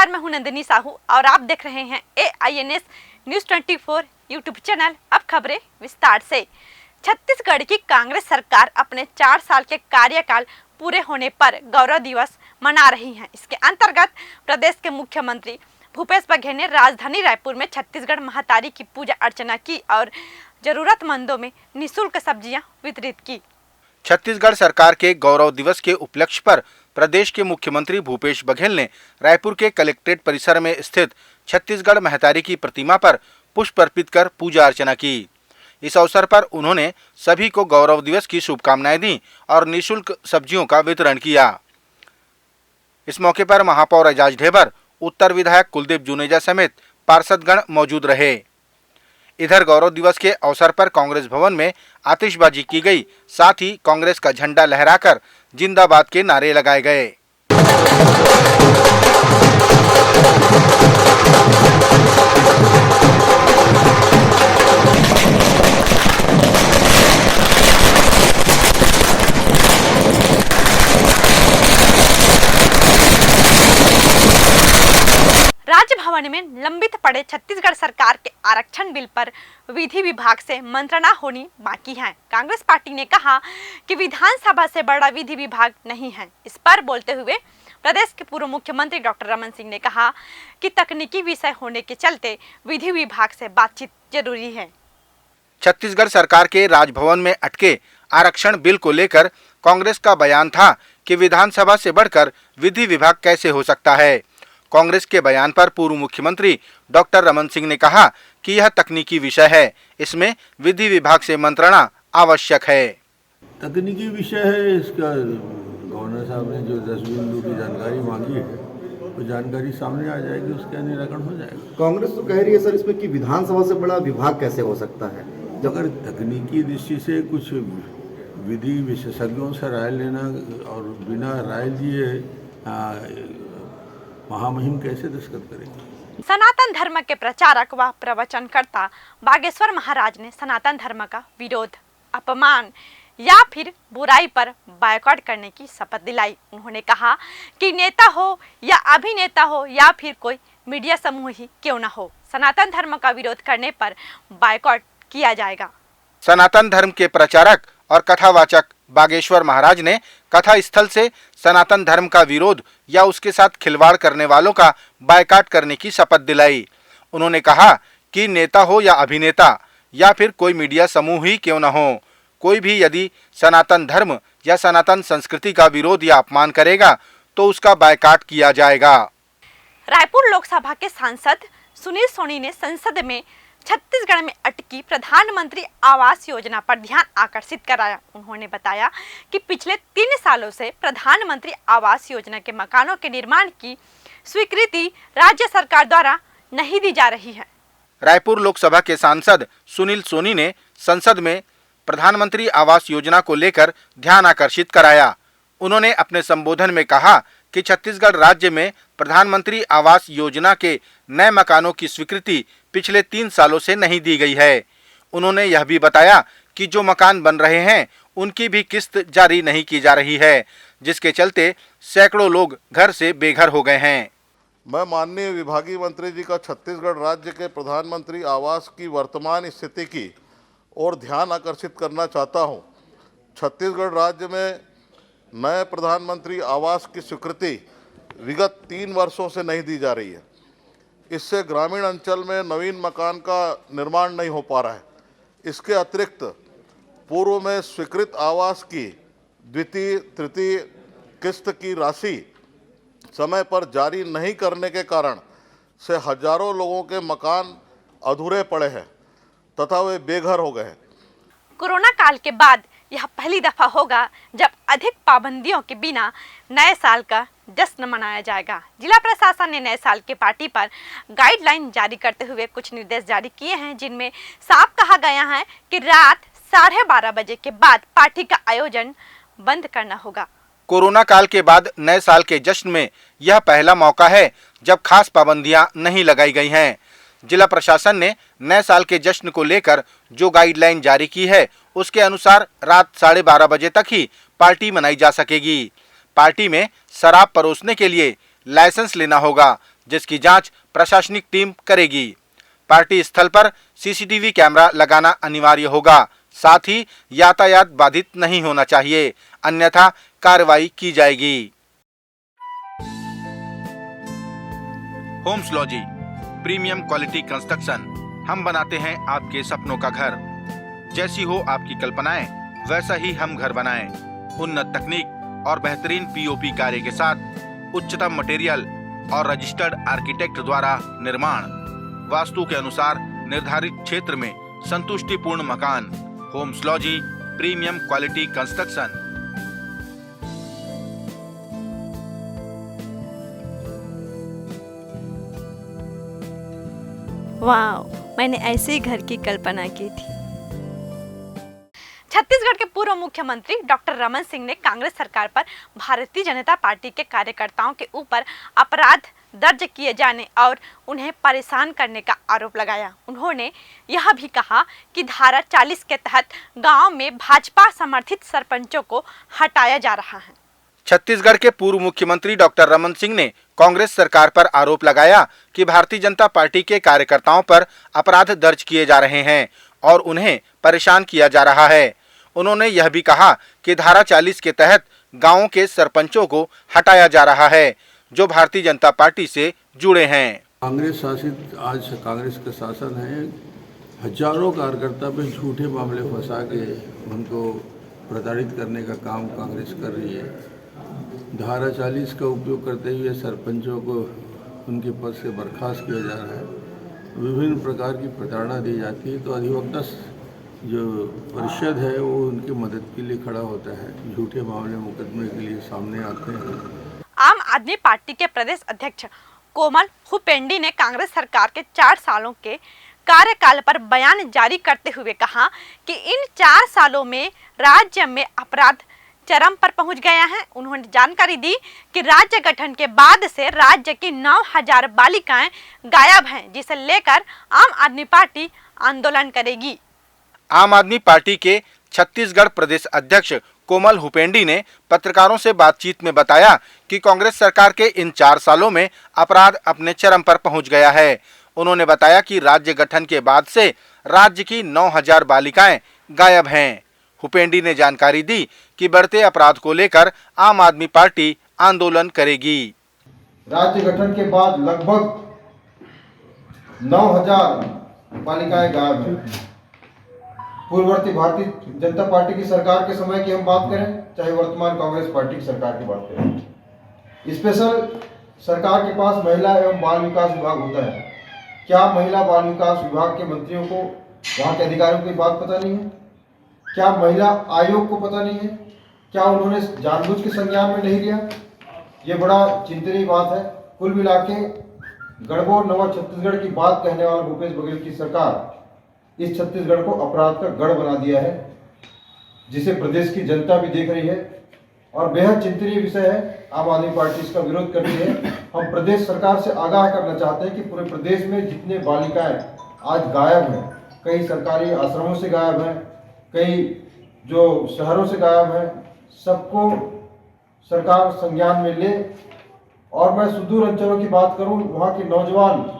नमस्कार, मैं हूं नंदिनी साहू और आप देख रहे हैं AINS न्यूज़ 24 यूट्यूब चैनल। अब खबरें विस्तार से। छत्तीसगढ़ की कांग्रेस सरकार अपने 4 साल के कार्यकाल पूरे होने पर गौरव दिवस मना रही है। इसके अंतर्गत प्रदेश के मुख्यमंत्री भूपेश बघेल ने राजधानी रायपुर में छत्तीसगढ़ महतारी की पूजा अर्चना की और जरूरतमंदों में निःशुल्क सब्जियां वितरित की। छत्तीसगढ़ सरकार के गौरव दिवस के उपलक्ष्य पर प्रदेश के मुख्यमंत्री भूपेश बघेल ने रायपुर के कलेक्ट्रेट परिसर में स्थित छत्तीसगढ़ महतारी की प्रतिमा पर पुष्प अर्पित कर पूजा अर्चना की। इस अवसर पर उन्होंने सभी को गौरव दिवस की शुभकामनाएं दी और निःशुल्क सब्जियों का वितरण किया। इस मौके पर महापौर एजाज ढेबर, उत्तर विधायक कुलदीप जुनेजा समेत पार्षदगण मौजूद रहे। इधर गौरव दिवस के अवसर पर कांग्रेस भवन में आतिशबाजी की गई, साथ ही कांग्रेस का झंडा लहराकर जिंदाबाद के नारे लगाए गए। राजभवन में लंबित पड़े छत्तीसगढ़ सरकार के आरक्षण बिल पर विधि विभाग से मंत्रणा होनी बाकी है। कांग्रेस पार्टी ने कहा कि विधानसभा से बड़ा विधि विभाग नहीं है। इस पर बोलते हुए प्रदेश के पूर्व मुख्यमंत्री डॉक्टर रमन सिंह ने कहा कि तकनीकी विषय होने के चलते विधि विभाग से बातचीत जरूरी है। छत्तीसगढ़ सरकार के राजभवन में अटके आरक्षण बिल को लेकर कांग्रेस का बयान था कि विधानसभा से बढ़कर विधि विभाग कैसे हो सकता है। कांग्रेस के बयान पर पूर्व मुख्यमंत्री डॉक्टर रमन सिंह ने कहा कि यह तकनीकी विषय है, इसमें विधि विभाग से मंत्रणा आवश्यक है। तकनीकी विषय है, इसका गवर्नर साहब ने जो 10 बिंदु की जानकारी मांगी है वो जानकारी सामने आ जाएगी, उसका निराकरण हो जाएगा। कांग्रेस तो कह रही है सर इसमें कि विधानसभा से बड़ा विभाग कैसे हो सकता है। अगर तकनीकी दृष्टि से कुछ विधि विशेषज्ञों से राय लेना और बिना राय दिए महामहिम कैसे दस्तखत करेंगे। सनातन धर्म के प्रचारक व प्रवचनकर्ता बागेश्वर महाराज ने सनातन धर्म का विरोध, अपमान या फिर बुराई पर बायकॉट करने की शपथ दिलाई। उन्होंने कहा कि नेता हो या अभिनेता हो या फिर कोई मीडिया समूह ही क्यों न हो, सनातन धर्म का विरोध करने पर बायकॉट किया जाएगा। सनातन धर्म के प्रचारक और कथावाचक बागेश्वर महाराज ने कथा स्थल से सनातन धर्म का विरोध या उसके साथ खिलवाड़ करने वालों का बायकॉट करने की शपथ दिलाई। उन्होंने कहा कि नेता हो या अभिनेता या फिर कोई मीडिया समूह ही क्यों न हो, कोई भी यदि सनातन धर्म या सनातन संस्कृति का विरोध या अपमान करेगा तो उसका बायकॉट किया जाएगा। रायपुर लोकसभा के सांसद सुनील सोनी ने संसद में छत्तीसगढ़ में अटकी प्रधानमंत्री आवास योजना पर ध्यान आकर्षित कराया। उन्होंने बताया कि पिछले 3 सालों से प्रधानमंत्री आवास योजना के मकानों के निर्माण की स्वीकृति राज्य सरकार द्वारा नहीं दी जा रही है। रायपुर लोकसभा के सांसद सुनील सोनी ने संसद में प्रधानमंत्री आवास योजना को लेकर ध्यान आकर्षित कराया। उन्होंने अपने संबोधन में कहा कि छत्तीसगढ़ राज्य में प्रधानमंत्री आवास योजना के नए मकानों की स्वीकृति पिछले 3 सालों से नहीं दी गई है। उन्होंने यह भी बताया कि जो मकान बन रहे हैं उनकी भी किस्त जारी नहीं की जा रही है, जिसके चलते सैकड़ों लोग घर से बेघर हो गए हैं। मैं माननीय विभागीय मंत्री जी का छत्तीसगढ़ राज्य के प्रधानमंत्री आवास की वर्तमान स्थिति की ओर ध्यान आकर्षित करना चाहता हूं। छत्तीसगढ़ राज्य में नए प्रधानमंत्री आवास की स्वीकृति विगत 3 वर्षों से नहीं दी जा रही है। इससे ग्रामीण अंचल में नवीन मकान का निर्माण नहीं हो पा रहा है। इसके अतिरिक्त पूर्व में स्वीकृत आवास की द्वितीय तृतीय किस्त की राशि समय पर जारी नहीं करने के कारण से हजारों लोगों के मकान अधूरे पड़े हैं तथा वे बेघर हो गए हैं। कोरोना काल के बाद यह पहली दफा होगा जब अधिक पाबंदियों के बिना नए साल का जश्न मनाया जाएगा। जिला प्रशासन ने नए साल के पार्टी पर गाइडलाइन जारी करते हुए कुछ निर्देश जारी किए हैं, जिनमें साफ कहा गया है कि रात 12:30 बजे के बाद पार्टी का आयोजन बंद करना होगा। कोरोना काल के बाद नए साल के जश्न में यह पहला मौका है जब खास पाबंदियां नहीं लगाई गई हैं। जिला प्रशासन ने नए साल के जश्न को लेकर जो गाइडलाइन जारी की है उसके अनुसार रात 12:30 बजे तक ही पार्टी मनाई जा सकेगी। पार्टी में शराब परोसने के लिए लाइसेंस लेना होगा, जिसकी जांच प्रशासनिक टीम करेगी। पार्टी स्थल पर सीसीटीवी कैमरा लगाना अनिवार्य होगा। साथ ही यातायात बाधित नहीं होना चाहिए, अन्यथा कार्रवाई की जाएगी। Homeslogy premium quality construction. हम बनाते हैं आपके सपनों का घर। जैसी हो आपकी कल्पनाएं, वैसा ही हम घर बनाएं। उन्नत तकनीक और बेहतरीन पीओपी कार्य के साथ उच्चतम मटेरियल और रजिस्टर्ड आर्किटेक्ट द्वारा निर्माण। वास्तु के अनुसार निर्धारित क्षेत्र में संतुष्टिपूर्ण मकान। Homeslogy premium quality construction. वाह, मैंने ऐसे ही घर की कल्पना की थी। छत्तीसगढ़ के पूर्व मुख्यमंत्री डॉक्टर रमन सिंह ने कांग्रेस सरकार पर भारतीय जनता पार्टी के कार्यकर्ताओं के ऊपर अपराध दर्ज किए जाने और उन्हें परेशान करने का आरोप लगाया। उन्होंने यह भी कहा कि धारा 40 के तहत गांव में भाजपा समर्थित सरपंचों को हटाया जा रहा है। छत्तीसगढ़ के पूर्व मुख्यमंत्री डॉक्टर रमन सिंह ने कांग्रेस सरकार पर आरोप लगाया कि भारतीय जनता पार्टी के कार्यकर्ताओं पर अपराध दर्ज किए जा रहे हैं और उन्हें परेशान किया जा रहा है। उन्होंने यह भी कहा कि धारा 40 के तहत गांवों के सरपंचों को हटाया जा रहा है जो भारतीय जनता पार्टी से जुड़े हैं। कांग्रेस शासित आज कांग्रेस का शासन है। हजारों कार्यकर्ता पे झूठे मामले फंसा के उनको प्रताड़ित करने का काम कांग्रेस कर रही है। धारा 40 का उपयोग करते हुए सरपंचों को उनके पद से बर्खास्त किया जा रहा है। विभिन्न प्रकार की प्रताड़ना दी जाती है, तो अधिवक्ता जो परिषद है वो उनकी मदद के लिए खड़ा होता है। झूठे मामले मुकदमे के लिए सामने आते हैं। आम आदमी पार्टी के प्रदेश अध्यक्ष कोमल हुपेंडी ने कांग्रेस सरकार के 4 सालों के कार्यकाल पर बयान जारी करते हुए कहा कि इन 4 सालों में राज्य में अपराध चरम पर पहुंच गया है। उन्होंने जानकारी दी कि राज्य गठन के बाद से राज्य की 9000 बालिकाएं गायब हैं, जिसे लेकर आम आदमी पार्टी आंदोलन करेगी। आम आदमी पार्टी के छत्तीसगढ़ प्रदेश अध्यक्ष कोमल हुपेंडी ने पत्रकारों से बातचीत में बताया कि कांग्रेस सरकार के इन 4 सालों में अपराध अपने चरम पर पहुंच गया है। उन्होंने बताया कि राज्य गठन के बाद से राज्य की 9000 बालिकाएं गायब हैं। हुपेंडी ने जानकारी दी कि बढ़ते अपराध को लेकर आम आदमी पार्टी आंदोलन करेगी। राज्य गठन के बाद लगभग 9000 बालिकाएं गायब हैं। पूर्ववर्ती भारतीय जनता पार्टी की सरकार के समय की हम बात करें, चाहे वर्तमान कांग्रेस पार्टी की सरकार की बात करें, स्पेशल सरकार के पास महिला एवं बाल विकास विभाग होता है। क्या महिला बाल विकास विभाग के मंत्रियों को वहाँ के अधिकारियों की बात पता नहीं है? क्या महिला आयोग को पता नहीं है? क्या उन्होंने जानबूझ के संज्ञान में नहीं लिया? ये बड़ा चिंतनीय बात है। कुल मिला के गढ़बोड़ नवा छत्तीसगढ़ की बात कहने वाला भूपेश बघेल की सरकार इस छत्तीसगढ़ को अपराध का गढ़ बना दिया है, जिसे प्रदेश की जनता भी देख रही है और बेहद चिंतनीय विषय है। आम आदमी पार्टी इसका विरोध कर रही है। हम प्रदेश सरकार से आगाह करना चाहते हैं कि पूरे प्रदेश में जितने बालिकाएं आज गायब हैं, कई सरकारी आश्रमों से गायब हैं, कई जो शहरों से गायब हैं, सबको सरकार संज्ञान में ले। और मैं सुदूर अंचलों की बात करूं, वहाँ के नौजवान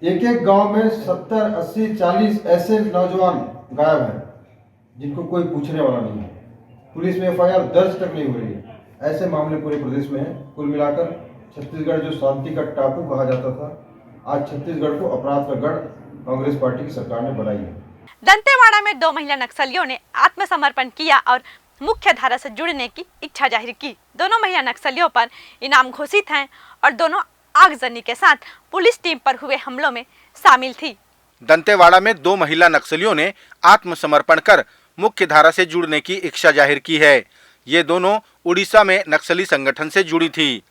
एक गांव में 70, 80, 40 ऐसे नौजवान गायब हैं जिनको कोई पूछने वाला नहीं है। पुलिस में FIR दर्ज तक नहीं हो रही है। ऐसे मामले पूरे प्रदेश में हैं। कुल मिलाकर छत्तीसगढ़ जो शांति का टापू कहा जाता था, आज छत्तीसगढ़ को अपराध का गढ़ कांग्रेस पार्टी की सरकार ने बनाई है। दंतेवाड़ा में 2 महिला नक्सलियों ने आत्मसमर्पण किया और मुख्य धारा से जुड़ने की इच्छा जाहिर की। दोनों महिला नक्सलियों पर इनाम घोषित हैं और दोनों आगजनी के साथ पुलिस टीम पर हुए हमलों में शामिल थी। दंतेवाड़ा में 2 महिला नक्सलियों ने आत्मसमर्पण कर मुख्य धारा से जुड़ने की इच्छा जाहिर की है। ये दोनों उड़ीसा में नक्सली संगठन से जुड़ी थी।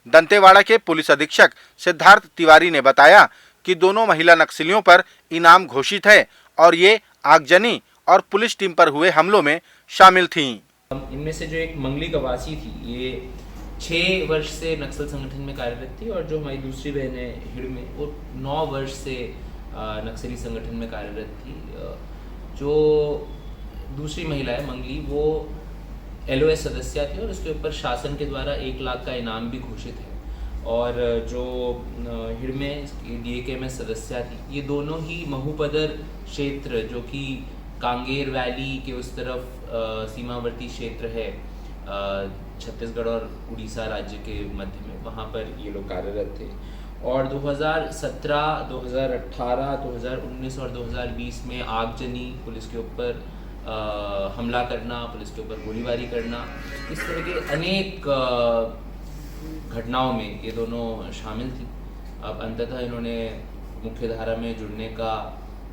दंतेवाड़ा के पुलिस अधीक्षक सिद्धार्थ तिवारी ने बताया कि दोनों महिला नक्सलियों पर इनाम घोषित है और ये आगजनी और पुलिस टीम पर हुए हमलों में शामिल थीं। इनमें से जो एक मंगली कवासी थी, ये 6 वर्ष से नक्सल संगठन में कार्यरत थी और जो हमारी दूसरी बहन है हिड़ में, वो 9 वर्ष से नक्सली संगठन में कार्यरत थी। जो दूसरी महिला है मंगली, वो LOS सदस्य थी और उसके ऊपर शासन के द्वारा 1 लाख का इनाम भी घोषित है। और जो हिडमे डीएके में सदस्य थी, ये दोनों ही महूपदर क्षेत्र जो कि कांगेर वैली के उस तरफ सीमावर्ती क्षेत्र है छत्तीसगढ़ और उड़ीसा राज्य के मध्य में, वहाँ पर ये लोग कार्यरत थे। और 2017, 2018, 2019 और 2020 में आगजनी, पुलिस के ऊपर हमला करना, पुलिस के ऊपर गोलीबारी करना, इस तरह के अनेक घटनाओं में ये दोनों शामिल थी। अब अंततः इन्होंने मुख्य धारा में जुड़ने का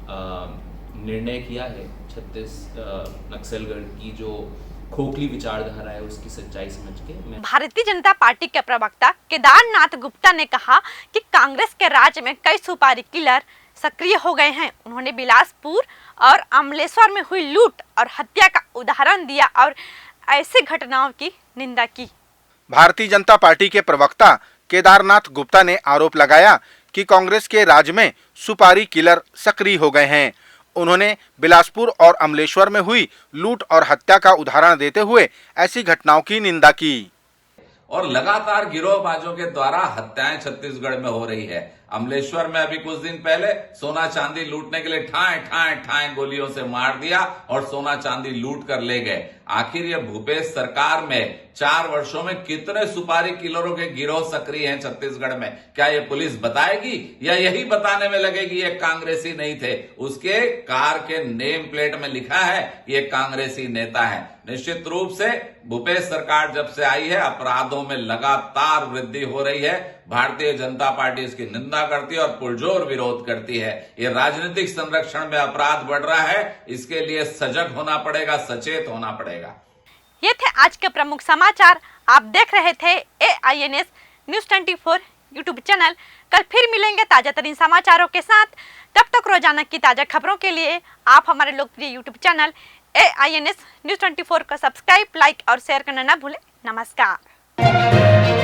निर्णय किया है। नक्सलगढ़ की जो खोखली विचारधारा है उसकी सच्चाई समझ के भारतीय जनता पार्टी के प्रवक्ता केदारनाथ गुप्ता ने कहा कि कांग्रेस के राज्य में कई सुपारी किलर सक्रिय हो गए हैं। उन्होंने बिलासपुर और अमलेश्वर में हुई लूट और हत्या का उदाहरण दिया और ऐसे घटनाओं की निंदा की। भारतीय जनता पार्टी के प्रवक्ता केदारनाथ गुप्ता ने आरोप लगाया कि कांग्रेस के राज्य में सुपारी किलर सक्रिय हो गए हैं। उन्होंने बिलासपुर और अमलेश्वर में हुई लूट और हत्या का उदाहरण देते हुए ऐसी घटनाओं की निंदा की। और लगातार गिरोहबाजों के द्वारा हत्याएं छत्तीसगढ़ में हो रही है। अमलेश्वर में अभी कुछ दिन पहले सोना चांदी लूटने के लिए ठाए गोलियों से मार दिया और सोना चांदी लूट कर ले गए। आखिर ये भूपेश सरकार में 4 वर्षों में कितने सुपारी किलरों के गिरोह सक्रिय हैं छत्तीसगढ़ में? क्या ये पुलिस बताएगी या यही बताने में लगेगी ये कांग्रेसी नहीं थे? उसके कार के नेम प्लेट में लिखा है ये कांग्रेसी नेता है। निश्चित रूप से भूपेश सरकार जब से आई है अपराधों में लगातार वृद्धि हो रही है। भारतीय जनता पार्टी इसकी निंदा करती है और पुरजोर विरोध करती है। ये राजनीतिक संरक्षण में अपराध बढ़ रहा है, इसके लिए सजग होना पड़ेगा, सचेत होना पड़ेगा। ये थे आज के प्रमुख समाचार। आप देख रहे थे AINS न्यूज़ 24 यूट्यूब चैनल। कल फिर मिलेंगे ताजा तरीन समाचारों के साथ। तब तक रोजाना की ताजा खबरों के लिए आप हमारे लोकप्रिय यूट्यूब चैनल AINS न्यूज़ 24 को सब्सक्राइब, लाइक और शेयर करना न भूलें। नमस्कार।